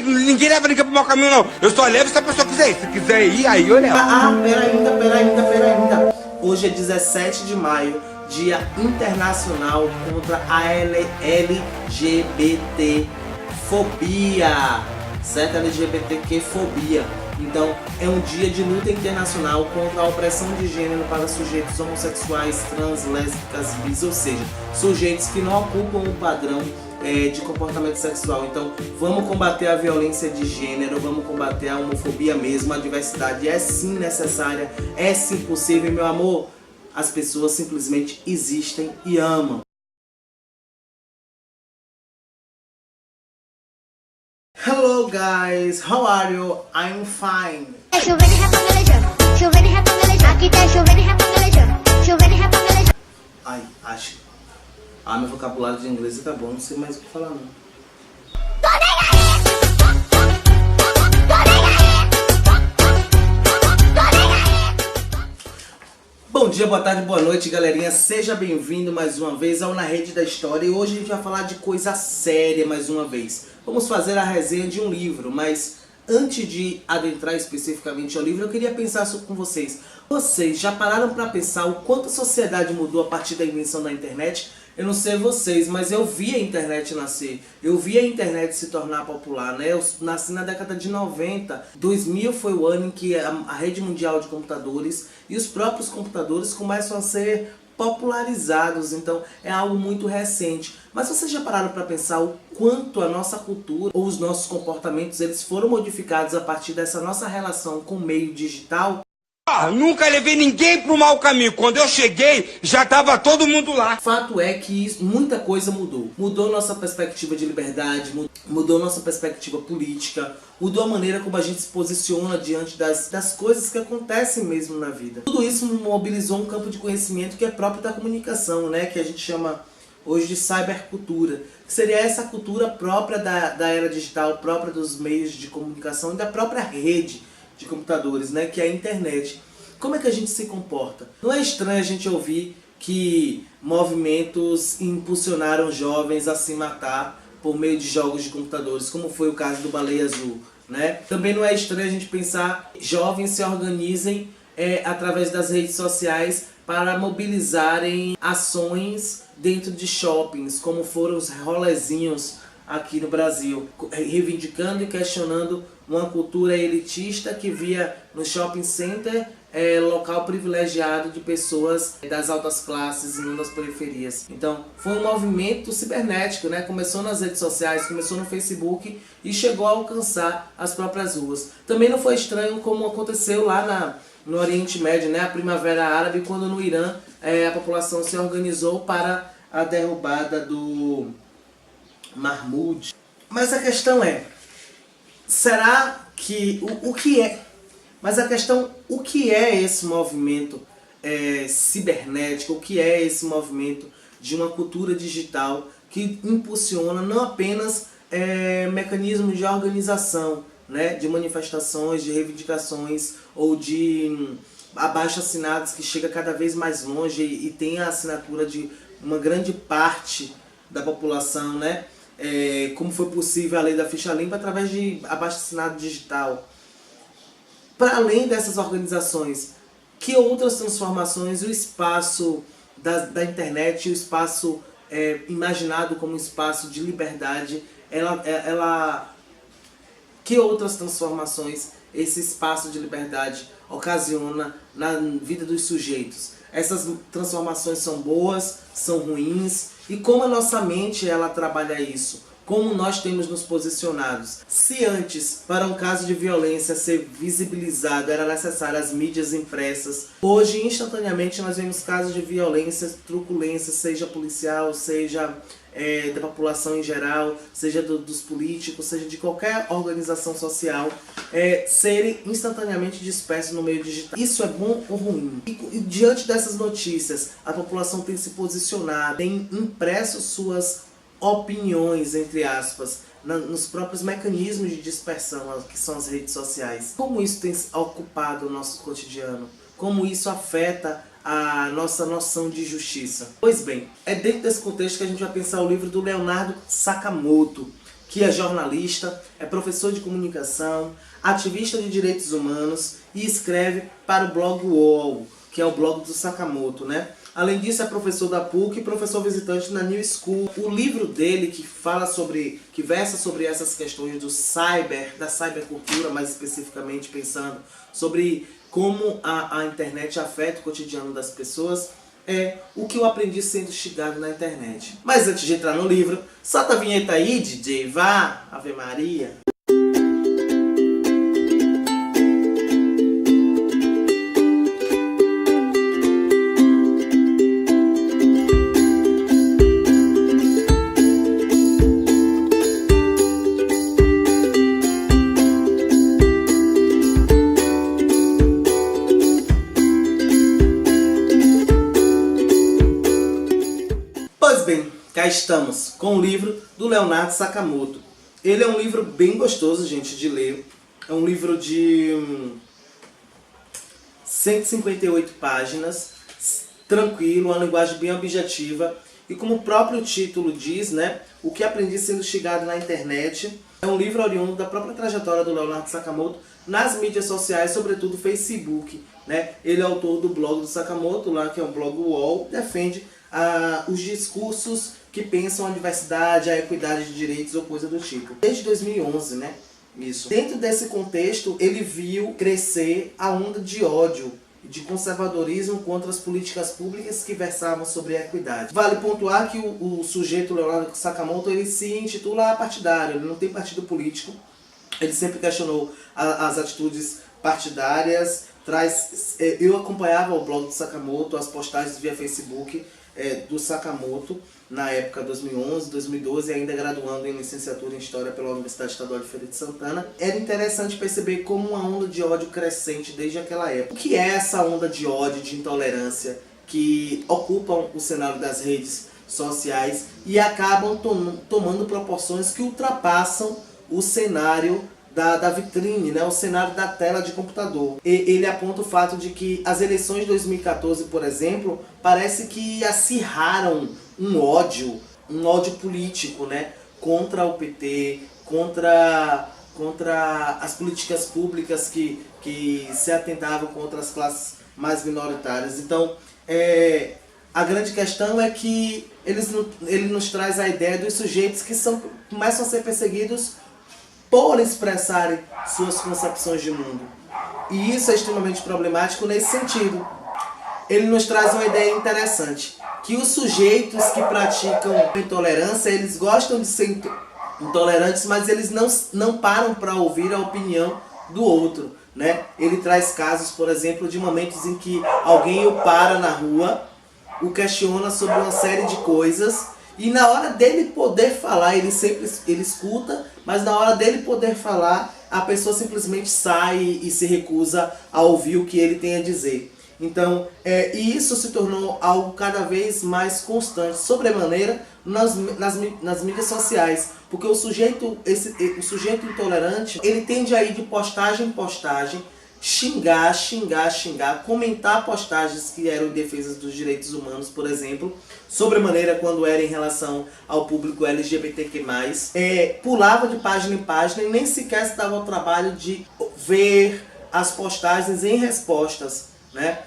ninguém leva ninguém pro mau caminho, não. Eu só levo se a pessoa quiser ir. Se quiser ir, aí eu levo. Pera ainda. Hoje é 17 de maio, Dia Internacional contra a LGBTfobia, certo? LGBTQ-fobia. Então, é um dia de luta internacional contra a opressão de gênero para sujeitos homossexuais, trans, lésbicas, bis, ou seja, sujeitos que não ocupam o padrão de comportamento sexual. Então, vamos combater a violência de gênero, vamos combater a homofobia mesmo. A diversidade é sim necessária, é sim possível, meu amor. As pessoas simplesmente existem e amam. Hello guys, how are you? I'm fine. Ai, acho. Meu vocabulário de inglês tá bom, não sei mais o que falar não. Bom dia, boa tarde, boa noite, galerinha. Seja bem-vindo mais uma vez ao Na Rede da História. E hoje a gente vai falar de coisa séria mais uma vez. Vamos fazer a resenha de um livro, mas antes de adentrar especificamente ao livro, eu queria pensar com vocês. Vocês já pararam para pensar o quanto a sociedade mudou a partir da invenção da internet? Eu não sei vocês, mas eu vi a internet nascer. Eu vi a internet se tornar popular, né? Eu nasci na década de 90. 2000 foi o ano em que a rede mundial de computadores e os próprios computadores começam a ser popularizados. Então é algo muito recente. Mas vocês já pararam para pensar o quanto a nossa cultura ou os nossos comportamentos eles foram modificados a partir dessa nossa relação com o meio digital? Nunca levei ninguém pro mau caminho. Quando eu cheguei, já tava todo mundo lá. Fato é que muita coisa mudou. Mudou nossa perspectiva de liberdade, mudou nossa perspectiva política, mudou a maneira como a gente se posiciona diante das coisas que acontecem mesmo na vida. Tudo isso mobilizou um campo de conhecimento que é próprio da comunicação, né? Que a gente chama hoje de cybercultura. Que seria essa cultura própria da era digital, própria dos meios de comunicação e da própria rede de computadores, né, que é a internet. Como é que a gente se comporta? Não é estranho a gente ouvir que movimentos impulsionaram jovens a se matar por meio de jogos de computadores, como foi o caso do Baleia Azul, né? Também não é estranho a gente pensar que jovens se organizem através das redes sociais para mobilizarem ações dentro de shoppings, como foram os rolezinhos aqui no Brasil, reivindicando e questionando uma cultura elitista que via no shopping center local privilegiado de pessoas das altas classes e não das periferias. Então foi um movimento cibernético, né? Começou nas redes sociais, começou no Facebook e chegou a alcançar as próprias ruas. Também não foi estranho como aconteceu lá no Oriente Médio, né? A Primavera Árabe, quando no Irã a população se organizou para a derrubada do Mahmoud. Mas a questão é, será que o que é? Mas a questão, o que é esse movimento cibernético? O que é esse movimento de uma cultura digital que impulsiona não apenas mecanismos de organização, né, de manifestações, de reivindicações ou de abaixo-assinados que chega cada vez mais longe e tem a assinatura de uma grande parte da população, né? Como foi possível a lei da ficha limpa através de abaixo-assinado digital. Para além dessas organizações, que outras transformações o espaço da internet, o espaço imaginado como um espaço de liberdade, que outras transformações esse espaço de liberdade ocasiona na vida dos sujeitos? Essas transformações são boas, são ruins? E como a nossa mente ela trabalha isso? Como nós temos nos posicionados? Se antes, para um caso de violência ser visibilizado, era necessário as mídias impressas, hoje, instantaneamente, nós vemos casos de violência, truculência, seja policial, seja da população em geral, seja dos políticos, seja de qualquer organização social, serem instantaneamente dispersos no meio digital. Isso é bom ou ruim? E diante dessas notícias, a população tem se posicionado, tem impresso suas opiniões, entre aspas, nos próprios mecanismos de dispersão, que são as redes sociais. Como isso tem ocupado o nosso cotidiano? Como isso afeta a nossa noção de justiça? Pois bem, é dentro desse contexto que a gente vai pensar o livro do Leonardo Sakamoto, que é jornalista, é professor de comunicação, ativista de direitos humanos e escreve para o blog UOL, que é o blog do Sakamoto, né? Além disso, é professor da PUC e professor visitante na New School. O livro dele, que versa sobre essas questões da cybercultura, mais especificamente pensando sobre como a internet afeta o cotidiano das pessoas, é O que eu aprendi sendo instigado na internet. Mas antes de entrar no livro, solta a vinheta aí, DJ, vá, Ave Maria. Pois bem, cá estamos com o livro do Leonardo Sakamoto. Ele é um livro bem gostoso, gente, de ler. É um livro de 158 páginas, tranquilo, uma linguagem bem objetiva. E como o próprio título diz, né, O que aprendi sendo instigado na internet. É um livro oriundo da própria trajetória do Leonardo Sakamoto nas mídias sociais, sobretudo Facebook, né? Ele é autor do blog do Sakamoto, lá que é um blog UOL, defende os discursos que pensam a diversidade, a equidade de direitos ou coisa do tipo. Desde 2011, né? Isso. Dentro desse contexto, ele viu crescer a onda de ódio, de conservadorismo contra as políticas públicas que versavam sobre a equidade. Vale pontuar que o sujeito Leonardo Sakamoto, ele se intitula partidário, ele não tem partido político. Ele sempre questionou as atitudes partidárias. Eu acompanhava o blog do Sakamoto, as postagens via Facebook do Sakamoto, na época 2011, 2012, ainda graduando em licenciatura em História pela Universidade Estadual de Feira de Santana. Era interessante perceber como uma onda de ódio crescente desde aquela época. O que é essa onda de ódio, de intolerância que ocupam o cenário das redes sociais e acabam tomando proporções que ultrapassam o cenário da vitrine, né? O cenário da tela de computador. Ele aponta o fato de que as eleições de 2014, por exemplo, parece que acirraram um ódio político, né? Contra o PT, contra as políticas públicas que se atentavam contra as classes mais minoritárias. Então, a grande questão é que ele nos traz a ideia dos sujeitos que começam a ser perseguidos por expressarem suas concepções de mundo. E isso é extremamente problemático nesse sentido. Ele nos traz uma ideia interessante, que os sujeitos que praticam intolerância, eles gostam de ser intolerantes, mas eles não param para ouvir a opinião do outro, né? Ele traz casos, por exemplo, de momentos em que alguém o para na rua, o questiona sobre uma série de coisas, e na hora dele poder falar, ele escuta, mas na hora dele poder falar, a pessoa simplesmente sai e se recusa a ouvir o que ele tem a dizer. Então, e isso se tornou algo cada vez mais constante, sobremaneira, nas mídias sociais. Porque o sujeito intolerante, ele tende a ir de postagem em postagem, xingar, comentar postagens que eram em defesa dos direitos humanos, por exemplo, sobremaneira quando era em relação ao público LGBTQ+, pulava de página em página e nem sequer se dava o trabalho de ver as postagens em respostas, né?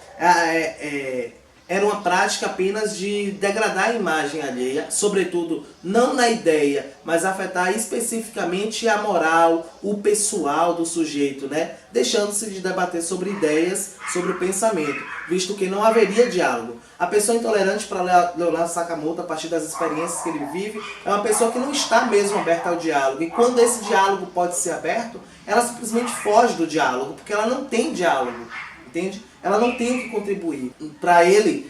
Era uma prática apenas de degradar a imagem alheia, sobretudo não na ideia, mas afetar especificamente a moral, o pessoal do sujeito, né? Deixando-se de debater sobre ideias, sobre o pensamento, visto que não haveria diálogo. A pessoa intolerante, para Leonardo Sakamoto, a partir das experiências que ele vive, é uma pessoa que não está mesmo aberta ao diálogo. E quando esse diálogo pode ser aberto, ela simplesmente foge do diálogo, porque ela não tem diálogo, entende? Ela não tem o que contribuir. Para ele,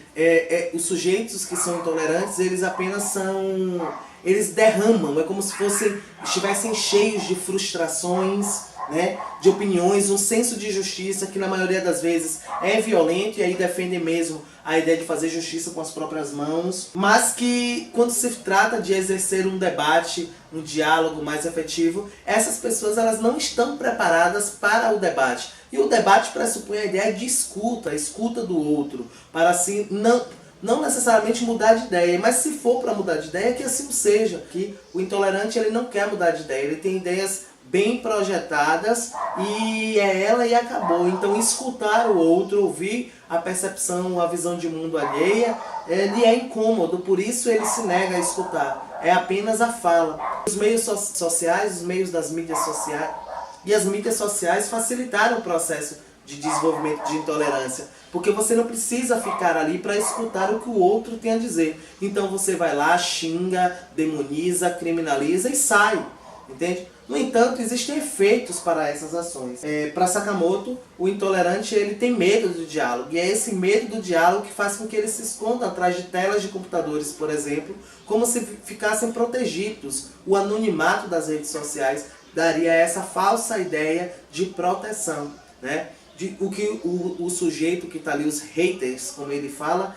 os sujeitos que são intolerantes, eles apenas eles derramam, é como se estivessem cheios de frustrações, né, de opiniões, um senso de justiça que na maioria das vezes é violento, e aí defende mesmo a ideia de fazer justiça com as próprias mãos, mas que quando se trata de exercer um debate, um diálogo mais efetivo, essas pessoas elas não estão preparadas para o debate. E o debate pressupõe a ideia de escuta do outro, para assim não necessariamente mudar de ideia, mas se for para mudar de ideia, que assim seja. Que o intolerante ele não quer mudar de ideia, ele tem ideias bem projetadas e é ela e acabou. Então escutar o outro, ouvir a percepção, a visão de mundo alheia, ele é incômodo, por isso ele se nega a escutar. É apenas a fala. Os meios sociais, os meios das mídias sociais e as mídias sociais facilitaram o processo de desenvolvimento de intolerância, porque você não precisa ficar ali para escutar o que o outro tem a dizer. Então você vai lá, xinga, demoniza, criminaliza e sai, entende? No entanto, existem efeitos para essas ações. Para Sakamoto, o intolerante ele tem medo do diálogo, e é esse medo do diálogo que faz com que ele se esconda atrás de telas de computadores, por exemplo, como se ficassem protegidos. O anonimato das redes sociais daria essa falsa ideia de proteção, né? O que o sujeito que está ali, os haters, como ele fala,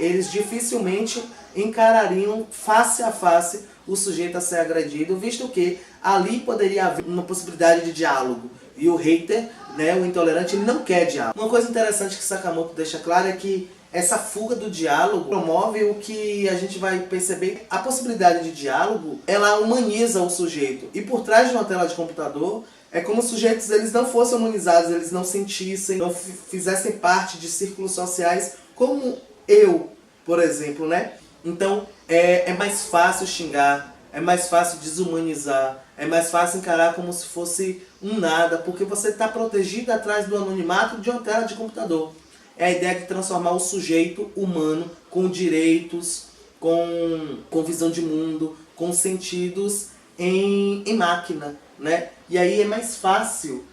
eles dificilmente encarariam face a face o sujeito a ser agredido, visto que ali poderia haver uma possibilidade de diálogo. E o hater, né, o intolerante, ele não quer diálogo. Uma coisa interessante que Sakamoto deixa claro é que essa fuga do diálogo promove o que a gente vai perceber. A possibilidade de diálogo, ela humaniza o sujeito. E por trás de uma tela de computador, é como os sujeitos eles não fossem humanizados, eles não sentissem, não fizessem parte de círculos sociais como eu, por exemplo, né? Então é mais fácil xingar, é mais fácil desumanizar, é mais fácil encarar como se fosse um nada, porque você está protegido atrás do anonimato de uma tela de computador. É a ideia de transformar o sujeito humano com direitos, com visão de mundo, com sentidos em máquina, né? E aí é mais fácil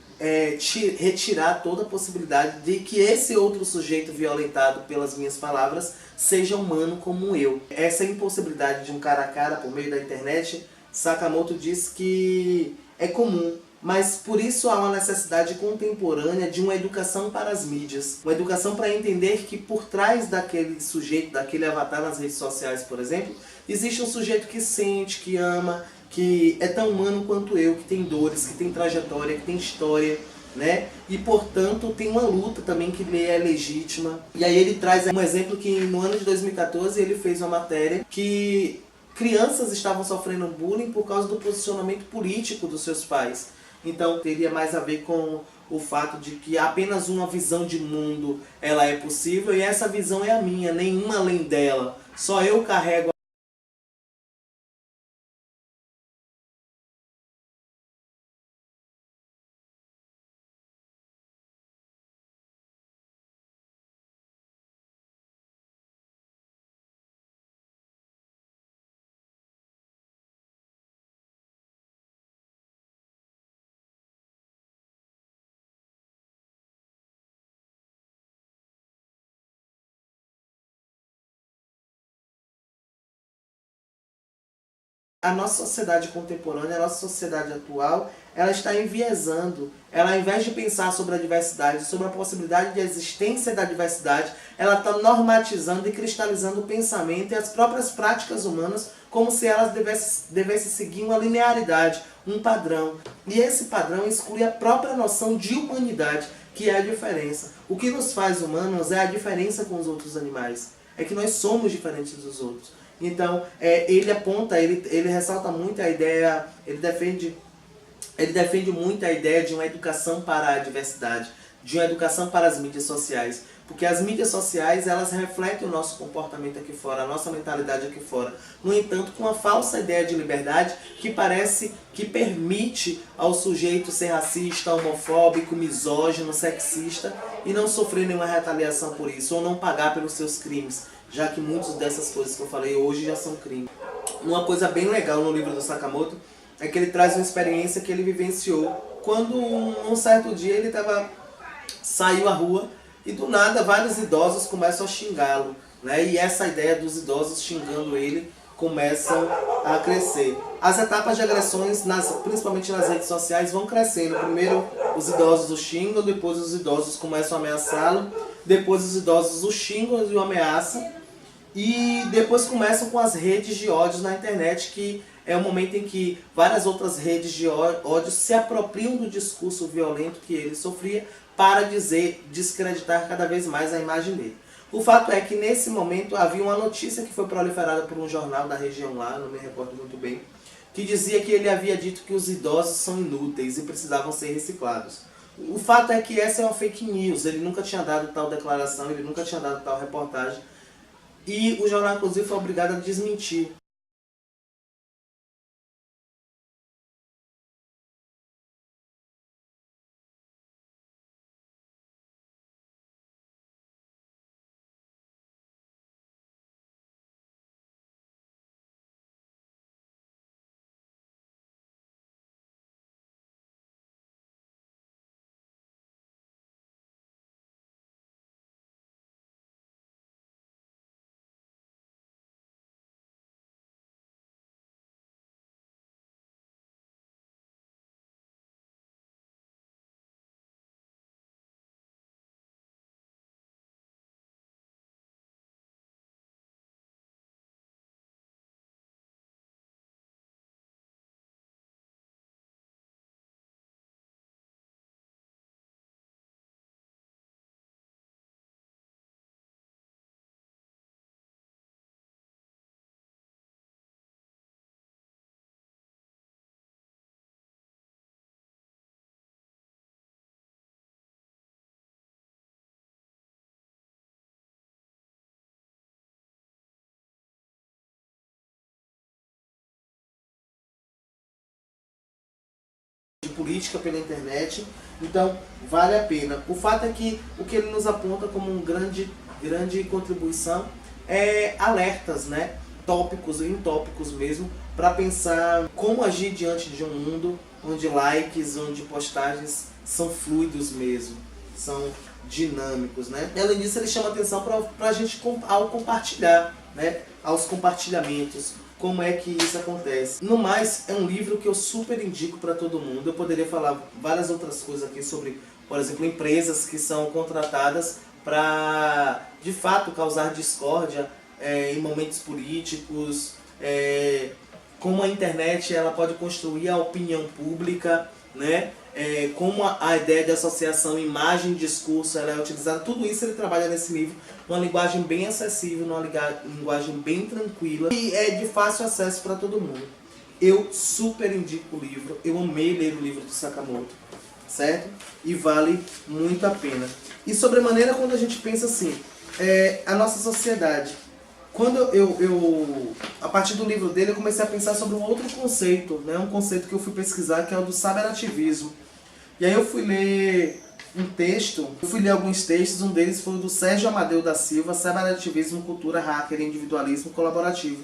retirar toda a possibilidade de que esse outro sujeito violentado pelas minhas palavras seja humano como eu. Essa impossibilidade de um cara a cara por meio da internet, Sakamoto diz que é comum, mas por isso há uma necessidade contemporânea de uma educação para as mídias. Uma educação para entender que por trás daquele sujeito, daquele avatar nas redes sociais, por exemplo, existe um sujeito que sente, que ama, que é tão humano quanto eu, que tem dores, que tem trajetória, que tem história, né? E portanto tem uma luta também que lhe é legítima. E aí ele traz um exemplo que no ano de 2014 ele fez uma matéria que crianças estavam sofrendo bullying por causa do posicionamento político dos seus pais. Então teria mais a ver com o fato de que apenas uma visão de mundo ela é possível e essa visão é a minha, nenhuma além dela. Só eu carrego a nossa sociedade contemporânea, a nossa sociedade atual, ela está enviesando. Ela, ao invés de pensar sobre a diversidade, sobre a possibilidade de existência da diversidade, ela está normatizando e cristalizando o pensamento e as próprias práticas humanas como se elas devessem seguir uma linearidade, um padrão. E esse padrão exclui a própria noção de humanidade, que é a diferença. O que nos faz humanos é a diferença com os outros animais. É que nós somos diferentes dos outros. Então, ele aponta, ele ressalta muito a ideia, ele defende muito a ideia de uma educação para a diversidade, de uma educação para as mídias sociais. Porque as mídias sociais, elas refletem o nosso comportamento aqui fora, a nossa mentalidade aqui fora. No entanto, com uma falsa ideia de liberdade que parece que permite ao sujeito ser racista, homofóbico, misógino, sexista e não sofrer nenhuma retaliação por isso, ou não pagar pelos seus crimes, já que muitas dessas coisas que eu falei hoje já são crimes. Uma coisa bem legal no livro do Sakamoto é que ele traz uma experiência que ele vivenciou quando um certo dia ele saiu à rua e do nada vários idosos começam a xingá-lo, né? E essa ideia dos idosos xingando ele começam a crescer. As etapas de agressões, principalmente nas redes sociais, vão crescendo. Primeiro os idosos o xingam, depois os idosos começam a ameaçá-lo, depois os idosos o xingam e o ameaçam, e depois começam com as redes de ódio na internet, que é o momento em que várias outras redes de ódio se apropriam do discurso violento que ele sofria para descreditar cada vez mais a imagem dele. O fato é que nesse momento havia uma notícia que foi proliferada por um jornal da região lá, não me recordo muito bem, que dizia que ele havia dito que os idosos são inúteis e precisavam ser reciclados. O fato é que essa é uma fake news, ele nunca tinha dado tal declaração, ele nunca tinha dado tal reportagem, e o jornal inclusive foi obrigado a desmentir. De política pela internet, então vale a pena. O fato é que o que ele nos aponta como um grande contribuição é alertas, né? Tópicos e tópicos mesmo, para pensar como agir diante de um mundo onde likes, onde postagens são fluidos mesmo, são dinâmicos, né? E além disso ele chama atenção para a gente ao compartilhar, né? Aos compartilhamentos. Como é que isso acontece. No mais, é um livro que eu super indico para todo mundo. Eu poderia falar várias outras coisas aqui sobre, por exemplo, empresas que são contratadas para, de fato, causar discórdia em momentos políticos, como a internet ela pode construir a opinião pública, né? Como a ideia de associação imagem e discurso ela é utilizada. Tudo isso ele trabalha nesse livro, numa linguagem bem acessível, numa linguagem bem tranquila e é de fácil acesso para todo mundo. Eu super indico o livro, eu amei ler o livro do Sakamoto, certo? E vale muito a pena. E sobremaneira quando a gente pensa assim, a nossa sociedade, quando a partir do livro dele eu comecei a pensar sobre um outro conceito, né? Um conceito que eu fui pesquisar, que é o do cyberativismo. E aí eu fui ler alguns textos, um deles foi o do Sérgio Amadeu da Silva, Cyberativismo, Cultura, Hacker e Individualismo Colaborativo.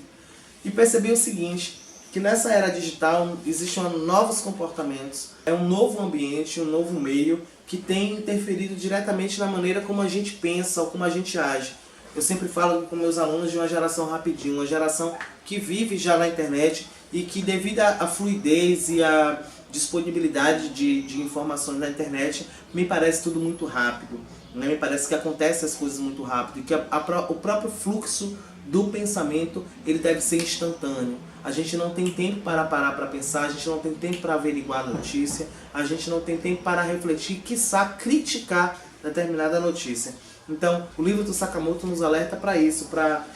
E percebi o seguinte, que nessa era digital existem novos comportamentos, é um novo ambiente, um novo meio que tem interferido diretamente na maneira como a gente pensa ou como a gente age. Eu sempre falo com meus alunos de uma geração rapidinho, uma geração que vive já na internet e que devido à fluidez e à disponibilidade de informações na internet, me parece tudo muito rápido, né? Me parece que acontecem as coisas muito rápido e que o próprio fluxo do pensamento ele deve ser instantâneo. A gente não tem tempo para parar para pensar, a gente não tem tempo para averiguar a notícia, a gente não tem tempo para refletir, quiçá criticar determinada notícia. Então, o livro do Sakamoto nos alerta para isso,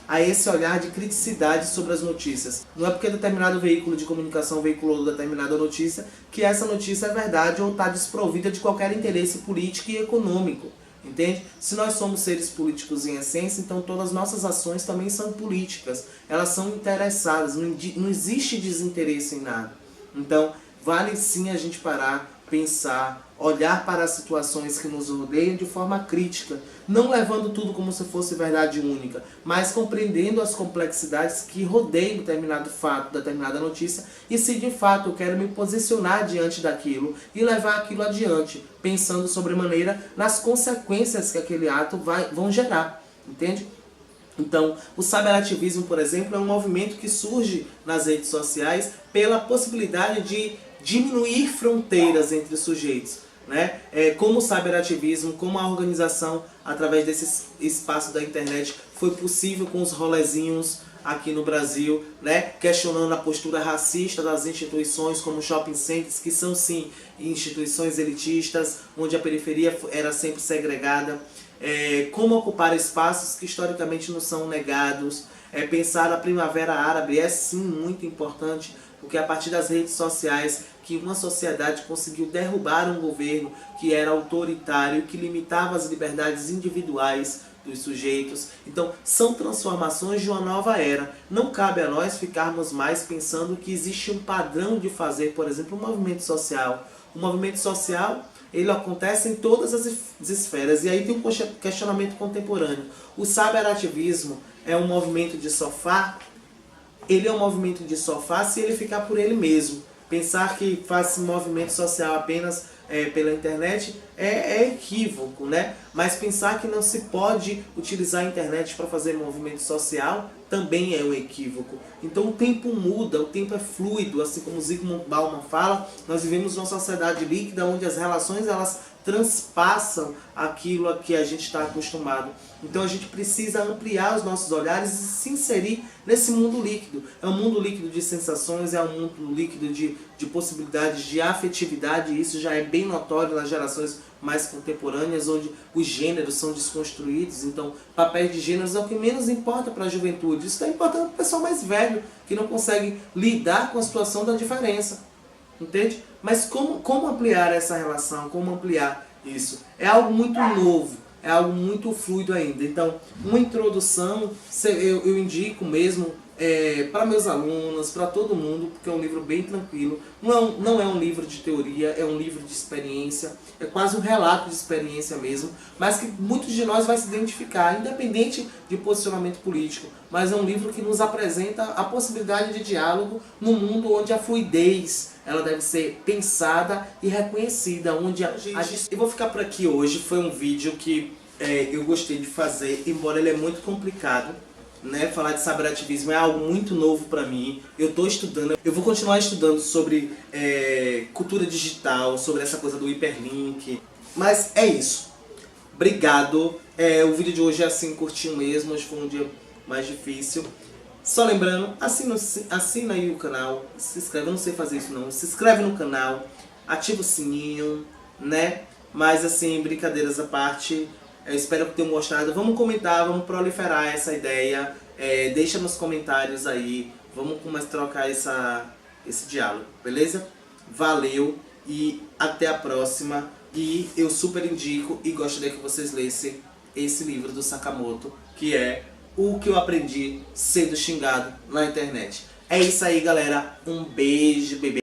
a esse olhar de criticidade sobre as notícias. Não é porque determinado veículo de comunicação veiculou determinada notícia que essa notícia é verdade ou está desprovida de qualquer interesse político e econômico. Entende? Se nós somos seres políticos em essência, então todas as nossas ações também são políticas. Elas são interessadas, não existe desinteresse em nada. Então, vale sim a gente parar, pensar, olhar para as situações que nos rodeiam de forma crítica, não levando tudo como se fosse verdade única, mas compreendendo as complexidades que rodeiam determinado fato, determinada notícia, e se de fato eu quero me posicionar diante daquilo e levar aquilo adiante, pensando sobremaneira nas consequências que aquele ato vão gerar, entende? Então, o cyberativismo, por exemplo, é um movimento que surge nas redes sociais pela possibilidade de diminuir fronteiras entre sujeitos, né? Como o cyberativismo, como a organização através desse espaço da internet foi possível com os rolezinhos aqui no Brasil, né? Questionando a postura racista das instituições como shopping centers, que são sim instituições elitistas, onde a periferia era sempre segregada. como ocupar espaços que historicamente nos são negados. Pensar a Primavera Árabe é sim muito importante, porque a partir das redes sociais que uma sociedade conseguiu derrubar um governo que era autoritário, que limitava as liberdades individuais dos sujeitos. Então, são transformações de uma nova era. Não cabe a nós ficarmos mais pensando que existe um padrão de fazer, por exemplo, um movimento social. O movimento social, ele acontece em todas as esferas. E aí tem um questionamento contemporâneo. O cyberativismo é um movimento de sofá? Ele é um movimento de sofá se ele ficar por ele mesmo. Pensar que faz movimento social apenas pela internet é equívoco, né? Mas pensar que não se pode utilizar a internet para fazer movimento social também é um equívoco. Então o tempo muda, o tempo é fluido, assim como Zygmunt Bauman fala, nós vivemos numa sociedade líquida onde as relações elas transpassam aquilo a que a gente está acostumado. Então a gente precisa ampliar os nossos olhares e se inserir nesse mundo líquido. É um mundo líquido de sensações, é um mundo líquido de possibilidades de afetividade, e isso já é bem notório nas gerações mais contemporâneas, onde os gêneros são desconstruídos. Então, papéis de gêneros é o que menos importa para a juventude. Isso está importando para o pessoal mais velho, que não consegue lidar com a situação da diferença. Entende? Mas como ampliar essa relação? Como ampliar isso? É algo muito novo, é algo muito fluido ainda. Então, uma introdução, eu indico mesmo para meus alunos, para todo mundo, porque é um livro bem tranquilo. Não é um livro de teoria, é um livro de experiência, é quase um relato de experiência mesmo, mas que muitos de nós vai se identificar, independente de posicionamento político. Mas é um livro que nos apresenta a possibilidade de diálogo num mundo onde a fluidez ela deve ser pensada e reconhecida. Eu vou ficar por aqui hoje. Foi um vídeo que eu gostei de fazer, embora ele é muito complicado. Né? Falar de cyberativismo é algo muito novo para mim. Eu estou estudando, eu vou continuar estudando sobre cultura digital, sobre essa coisa do hiperlink. Mas é isso. Obrigado. O vídeo de hoje é assim, curtinho mesmo. Hoje foi um dia mais difícil. Só lembrando, assina aí o canal, se inscreve, eu não sei fazer isso não, se inscreve no canal, ativa o sininho, né? Mas assim, brincadeiras à parte, eu espero que tenham gostado. Vamos comentar, vamos proliferar essa ideia, deixa nos comentários aí, vamos começar a trocar esse diálogo, beleza? Valeu e até a próxima. E eu super indico e gostaria que vocês lessem esse livro do Sakamoto, que é O que eu aprendi sendo xingado na internet. É isso aí, galera. Um beijo, bebê.